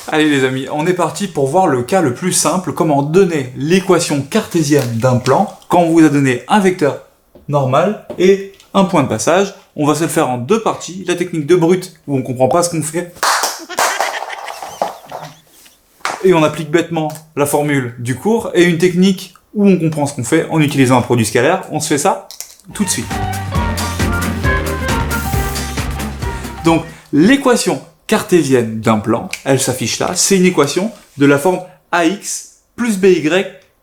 Allez les amis, on est parti pour voir le cas le plus simple, comment donner l'équation cartésienne d'un plan quand on vous a donné un vecteur normal et un point de passage. On va se le faire en deux parties, la technique de brut où on comprend pas ce qu'on fait et on applique bêtement la formule du cours, et une technique où on comprend ce qu'on fait en utilisant un produit scalaire. On se fait ça tout de suite. Donc l'équation cartésienne d'un plan, elle s'affiche là, c'est une équation de la forme ax plus by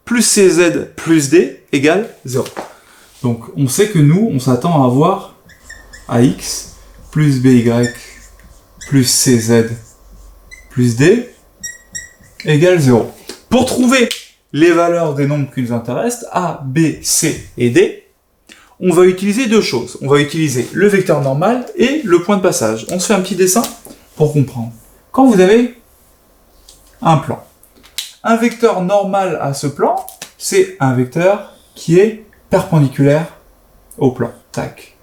plus cz plus d égale 0. Donc on sait que nous, on s'attend à avoir ax plus by plus cz plus d égale 0. Pour trouver les valeurs des nombres qui nous intéressent, a, b, c et d, on va utiliser deux choses. On va utiliser le vecteur normal et le point de passage. On se fait un petit dessin pour comprendre. Quand vous avez un plan, un vecteur normal à ce plan, c'est un vecteur qui est perpendiculaire au plan. Tac.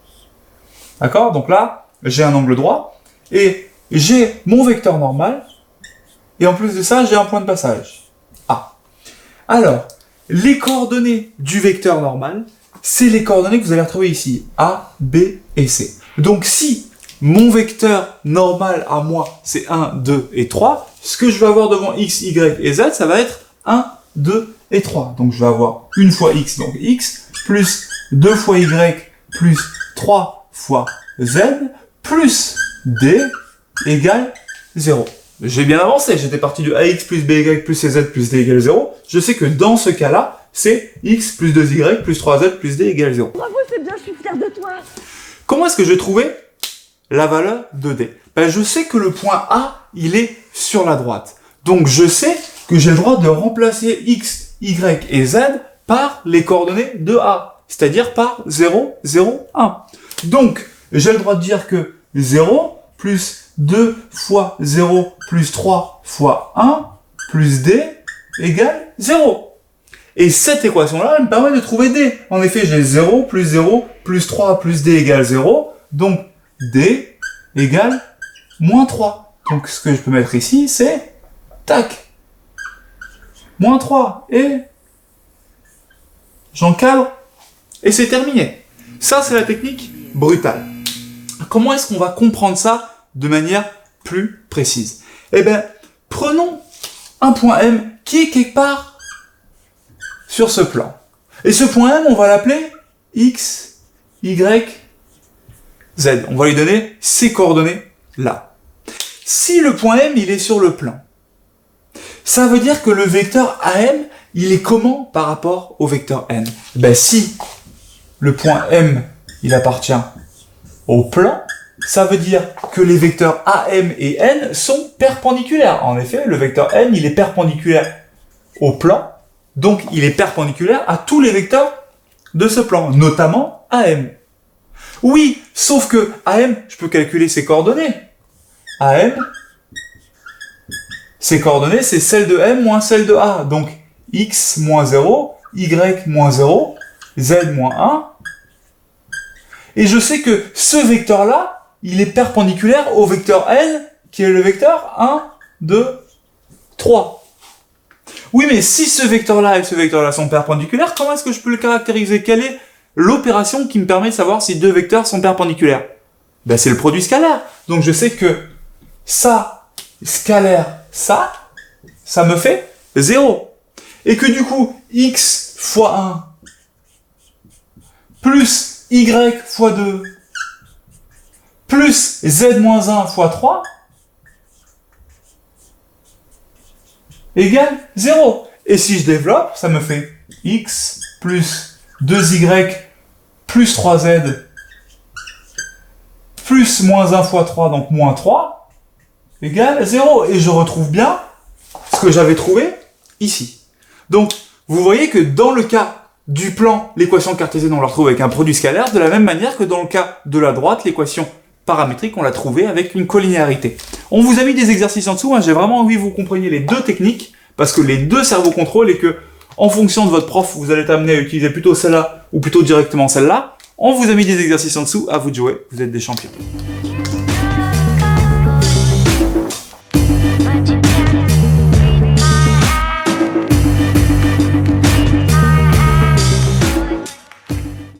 D'accord? Donc là, j'ai un angle droit et j'ai mon vecteur normal et en plus de ça, j'ai un point de passage. A. Alors, les coordonnées du vecteur normal, c'est les coordonnées que vous allez retrouver ici. A, B et C. Donc si mon vecteur normal à moi, c'est 1, 2 et 3, ce que je vais avoir devant x, y et z, ça va être 1, 2 et 3. Donc je vais avoir une fois x, donc x, plus 2 fois y, plus 3 fois z, plus d égale 0. J'ai bien avancé, j'étais parti du ax plus by plus cz plus d égale 0. Je sais que dans ce cas-là, c'est x plus 2y plus 3z plus d égale 0. Bravo, c'est bien, je suis fier de toi. Comment est-ce que je vais trouver la valeur de d? Ben, je sais que le point A, il est sur la droite. Donc je sais que j'ai le droit de remplacer x, y et z par les coordonnées de A, c'est-à-dire par 0, 0, 1. Donc j'ai le droit de dire que 0 plus 2 fois 0 plus 3 fois 1 plus d égale 0. Et cette équation-là, elle me permet de trouver d. En effet, j'ai 0 plus 3 plus d égale 0. Donc, d égale moins 3. Donc, ce que je peux mettre ici, c'est tac. Moins 3. Et j'encadre. Et c'est terminé. Ça, c'est la technique brutale. Comment est-ce qu'on va comprendre ça de manière plus précise? Eh bien, prenons un point M qui est quelque part sur ce plan. Et ce point M, on va l'appeler x, y, z. On va lui donner ces coordonnées là. Si le point M, il est sur le plan, ça veut dire que le vecteur AM, il est comment par rapport au vecteur N? Ben, si le point M, il appartient au plan, ça veut dire que les vecteurs AM et N sont perpendiculaires. En effet, le vecteur N, il est perpendiculaire au plan, donc il est perpendiculaire à tous les vecteurs de ce plan, notamment AM. Oui, sauf que AM, je peux calculer ses coordonnées. AM, ses coordonnées, c'est celle de M moins celle de A. Donc x moins 0, y moins 0, z moins 1. Et je sais que ce vecteur-là, il est perpendiculaire au vecteur n, qui est le vecteur 1, 2, 3. Oui, mais si ce vecteur-là et ce vecteur-là sont perpendiculaires, comment est-ce que je peux le caractériser? Quelle est l'opération qui me permet de savoir si deux vecteurs sont perpendiculaires? Ben, c'est le produit scalaire. Donc je sais que ça, scalaire, ça me fait 0. Et que du coup, x fois 1 plus y fois 2 plus z-1 fois 3 égale 0. Et si je développe, ça me fait x plus 2y plus 3z plus moins 1 fois 3, donc moins 3, égale 0. Et je retrouve bien ce que j'avais trouvé ici. Donc, vous voyez que dans le cas du plan, l'équation cartésienne, on la retrouve avec un produit scalaire, de la même manière que dans le cas de la droite, l'équation paramétrique, on l'a trouvée avec une collinéarité. On vous a mis des exercices en dessous, hein, j'ai vraiment envie que vous compreniez les deux techniques, parce que les deux servent au contrôle et que, en fonction de votre prof, vous allez être amené à utiliser plutôt celle-là ou plutôt directement celle-là. On vous a mis des exercices en dessous, à vous de jouer, vous êtes des champions.